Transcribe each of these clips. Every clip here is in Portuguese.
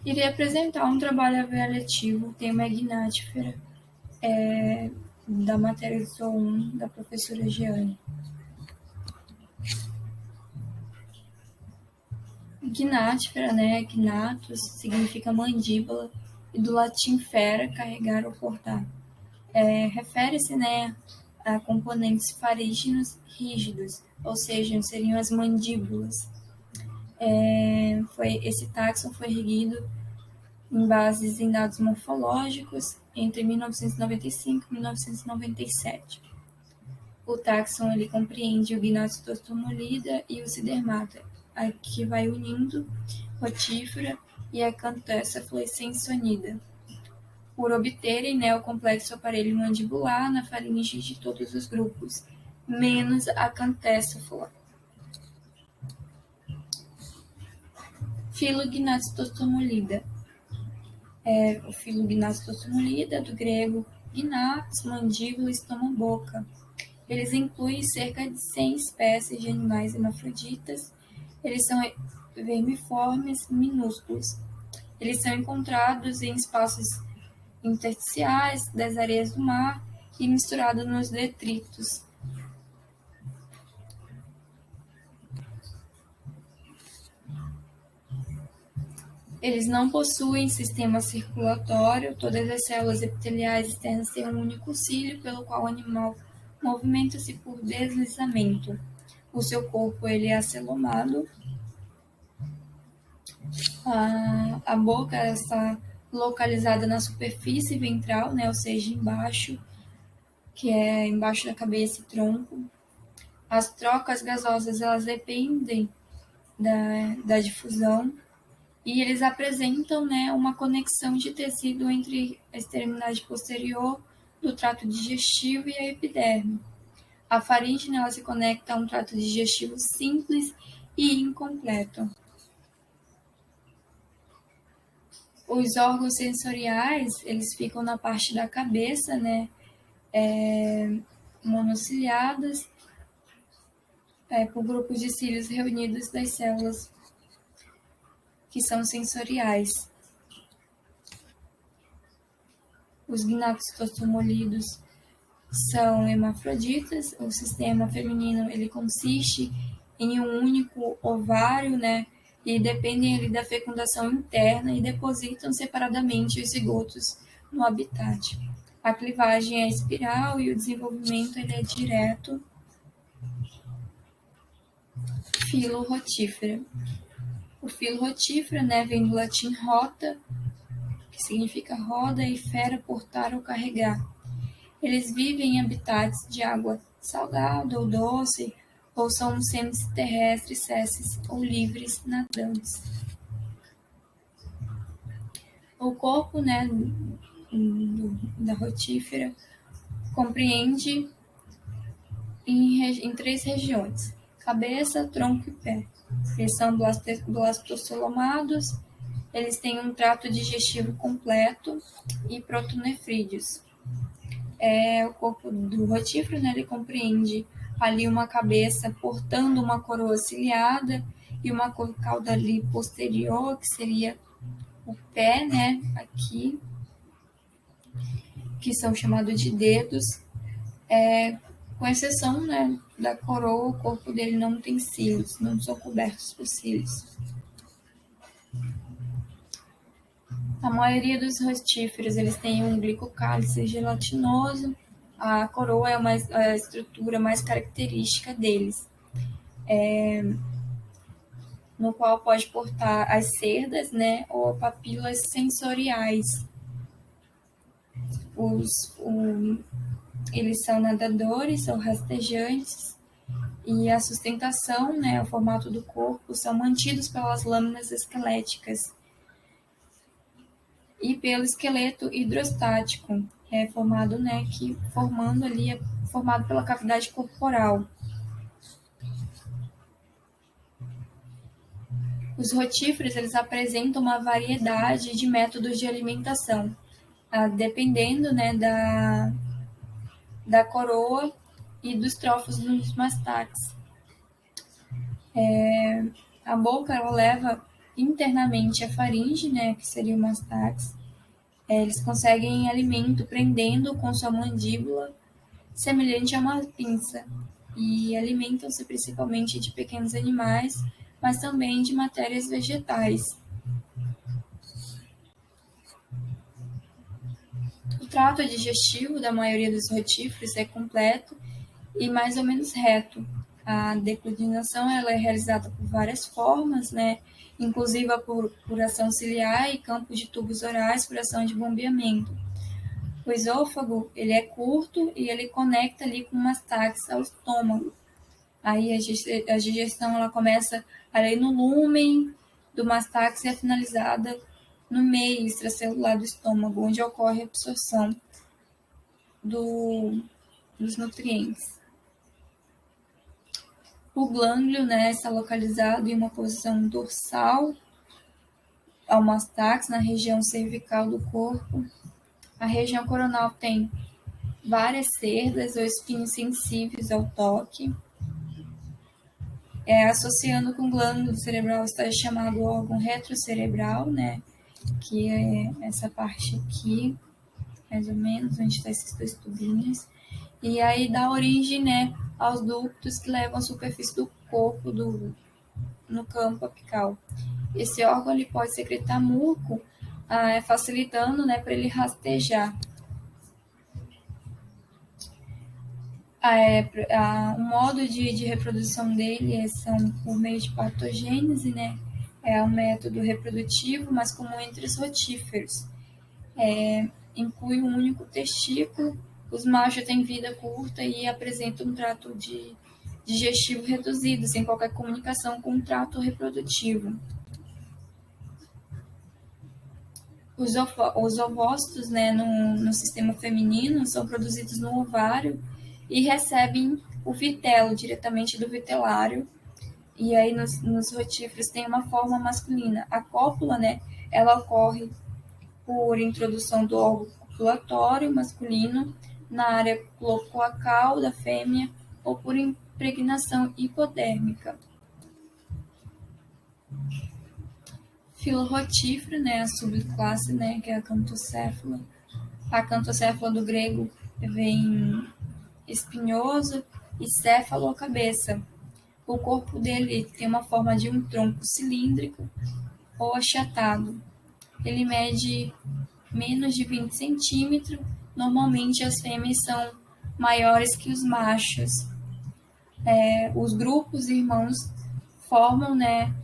Irei apresentar um trabalho avaliativo, tema Gnatífera, da matéria do Zoo 1, da professora Jeane. Gnatífera, gnatus, significa mandíbula, e do latim fera, carregar ou portar. Refere-se, a componentes farígenos rígidos, ou seja, seriam as mandíbulas. Esse táxon foi erguido em bases em dados morfológicos entre 1995 e 1997. O táxon ele compreende o Gnatostomolida e o Sidermata, que vai unindo Rotífera e a Cantécephala sensonida, por obterem o complexo aparelho mandibular na faringe de todos os grupos, menos a Cantécephala. Filo Gnatostomolida. O filo Gnatostomolida, do grego gnatos, mandíbula, estômago, boca. Eles incluem cerca de 100 espécies de animais hermafroditas. Eles são vermiformes minúsculos. Eles são encontrados em espaços intersticiais das areias do mar e misturados nos detritos. Eles não possuem sistema circulatório. Todas as células epiteliais externas têm um único cílio, pelo qual o animal movimenta-se por deslizamento. O seu corpo ele é acelomado. A boca está localizada na superfície ventral, ou seja, embaixo, que é embaixo da cabeça e tronco. As trocas gasosas elas dependem da difusão e eles apresentam uma conexão de tecido entre a extremidade posterior do trato digestivo e a epiderme. A faringe ela se conecta a um trato digestivo simples e incompleto. Os órgãos sensoriais, eles ficam na parte da cabeça, monociliadas, por grupos de cílios reunidos das células que são sensoriais. Os gnatostomolidos são hermafroditas. O sistema feminino ele consiste em um único ovário, e dependem da fecundação interna e depositam separadamente os zigotos no habitat. A clivagem é espiral e o desenvolvimento ele é direto. Filo rotífera. O filo rotífera vem do latim rota, que significa roda, e fera, portar ou carregar. Eles vivem em habitats de água salgada ou doce, ou são semiterrestres, cesses ou livres nadantes. O corpo da rotífera compreende em 3 regiões: cabeça, tronco e pé. Eles são blastocilomados, eles têm um trato digestivo completo e protonefrídeos. O corpo do rotífero ele compreende ali uma cabeça portando uma coroa ciliada e uma cauda ali posterior, que seria o pé, aqui, que são chamados de dedos. Com exceção da coroa, o corpo dele não tem cílios, não são cobertos por cílios. A maioria dos rotíferos eles têm um glicocálice gelatinoso. A coroa é a estrutura mais característica deles, no qual pode portar as cerdas, ou papilas sensoriais. Eles são nadadores, são rastejantes, e a sustentação, o formato do corpo, são mantidos pelas lâminas esqueléticas e pelo esqueleto hidrostático, formado pela cavidade corporal. Os rotíferos eles apresentam uma variedade de métodos de alimentação, dependendo da coroa e dos trofos dos mastáceos. A boca ela leva internamente a faringe, né, que seria o mastax. Eles conseguem alimento prendendo com sua mandíbula, semelhante a uma pinça, e alimentam-se principalmente de pequenos animais, mas também de matérias vegetais. O trato digestivo da maioria dos rotíferos é completo e mais ou menos reto. A declinação ela é realizada por várias formas, né? Inclusive por ação ciliar e campo de tubos orais por ação de bombeamento. O esôfago ele é curto e ele conecta ali com o mastax ao estômago. Aí a digestão ela começa ali no lúmen do mastax e é finalizada no meio extracelular do estômago, onde ocorre a absorção dos nutrientes. O glândulo, né, está localizado em uma posição dorsal ao mastax, na região cervical do corpo. A região coronal tem várias cerdas ou espinhos sensíveis ao toque. Associando com o glândula cerebral está chamado órgão retrocerebral, né, que é essa parte aqui, mais ou menos, onde estão esses dois tubinhos. E aí dá origem, né, aos ductos que levam a superfície do corpo no campo apical. Esse órgão ele pode secretar muco, facilitando, né, para ele rastejar. O modo de reprodução dele são por meio de patogênese, né? É um método reprodutivo, mas comum entre os rotíferos. Inclui um único testículo, os machos têm vida curta e apresentam um trato digestivo reduzido, sem qualquer comunicação com o trato reprodutivo. Os ovócitos, né, no sistema feminino são produzidos no ovário e recebem o vitelo diretamente do vitelário. E aí nos rotíferos tem uma forma masculina. A cópula, né, ela ocorre por introdução do órgão copulatório masculino na área cloacal da fêmea ou por impregnação hipodérmica. Filorrotífero, né, a subclasse, né, que é a cantocéfala. A cantocéfala do grego vem espinhoso e céfalo, cabeça. O corpo dele tem uma forma de um tronco cilíndrico ou achatado. Ele mede menos de 20 centímetros. Normalmente as fêmeas são maiores que os machos. Os grupos irmãos formam, né,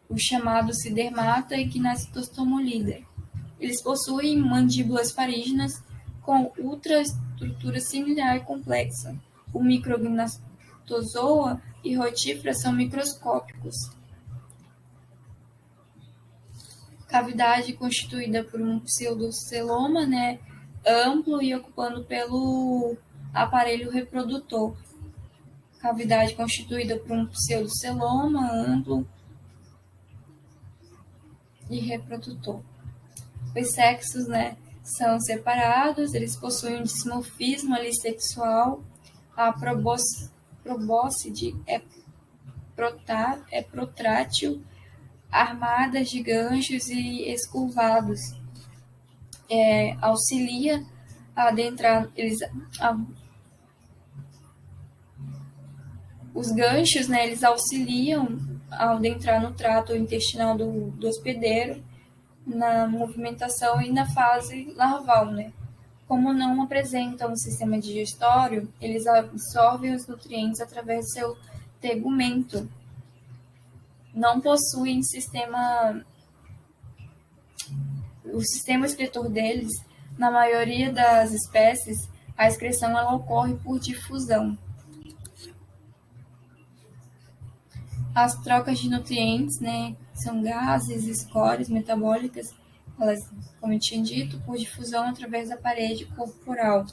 o chamado sidermata e gnatostomolida. Eles possuem mandíbulas farígenas com ultraestrutura similar e complexa. O micrognatozoa e rotífera são microscópicos. Cavidade constituída por um pseudoceloma, né, amplo e ocupando pelo aparelho reprodutor. Cavidade constituída por um pseudoceloma amplo e reprodutor. Os sexos, né, são separados, eles possuem um dismorfismo ali sexual. A probóscide é protrátil, armadas de ganchos e escurvados. Auxilia a adentrar, os ganchos, né, eles auxiliam ao adentrar no trato intestinal do hospedeiro, na movimentação e na fase larval, né? Como não apresentam um sistema digestório, eles absorvem os nutrientes através do seu tegumento. Não possuem o sistema excretor deles, na maioria das espécies, a excreção ela ocorre por difusão. As trocas de nutrientes, né, são gases, escórias metabólicas, elas, como eu tinha dito, por difusão através da parede corporal.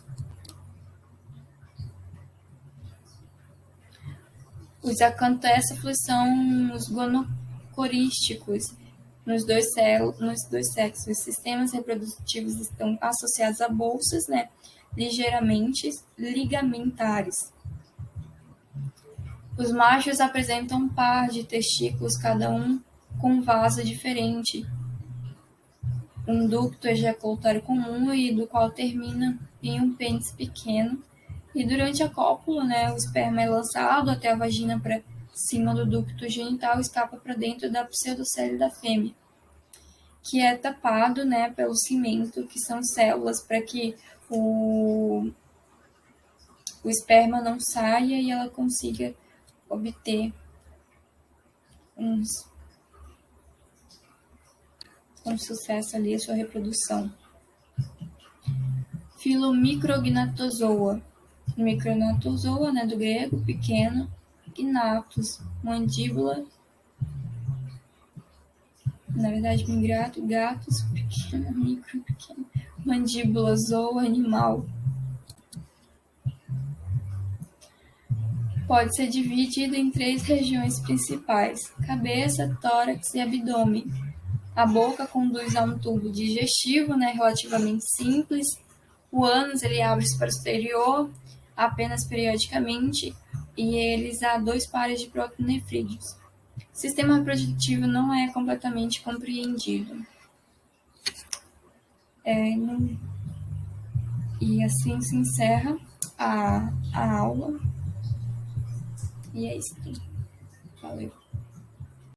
Os acantéceflos são os gonocorísticos nos dois sexos. Os sistemas reprodutivos estão associados a bolsas, né, ligeiramente ligamentares. Os machos apresentam um par de testículos, cada um com um vaso diferente, um ducto ejaculatório comum e do qual termina em um pênis pequeno. E durante a cópula, né, o esperma é lançado até a vagina para cima do ducto genital e escapa para dentro da pseudocele da fêmea, que é tapado, né, pelo cimento, que são células, para que o esperma não saia e ela consiga obter um sucesso ali a sua reprodução. Filomicrognatozoa. Micrognatozoa, né, do grego, pequeno, gnatos, mandíbula, na verdade, migrato, gatos, pequeno, micro, pequeno, mandíbula, zoa, animal. Pode ser dividido em 3 regiões principais: cabeça, tórax e abdômen. A boca conduz a um tubo digestivo, né, relativamente simples. O ânus ele abre-se para o exterior apenas periodicamente e eles há 2 pares de protonefrídeos. O sistema reprodutivo não é completamente compreendido. E assim se encerra a aula. E é isso. Valeu.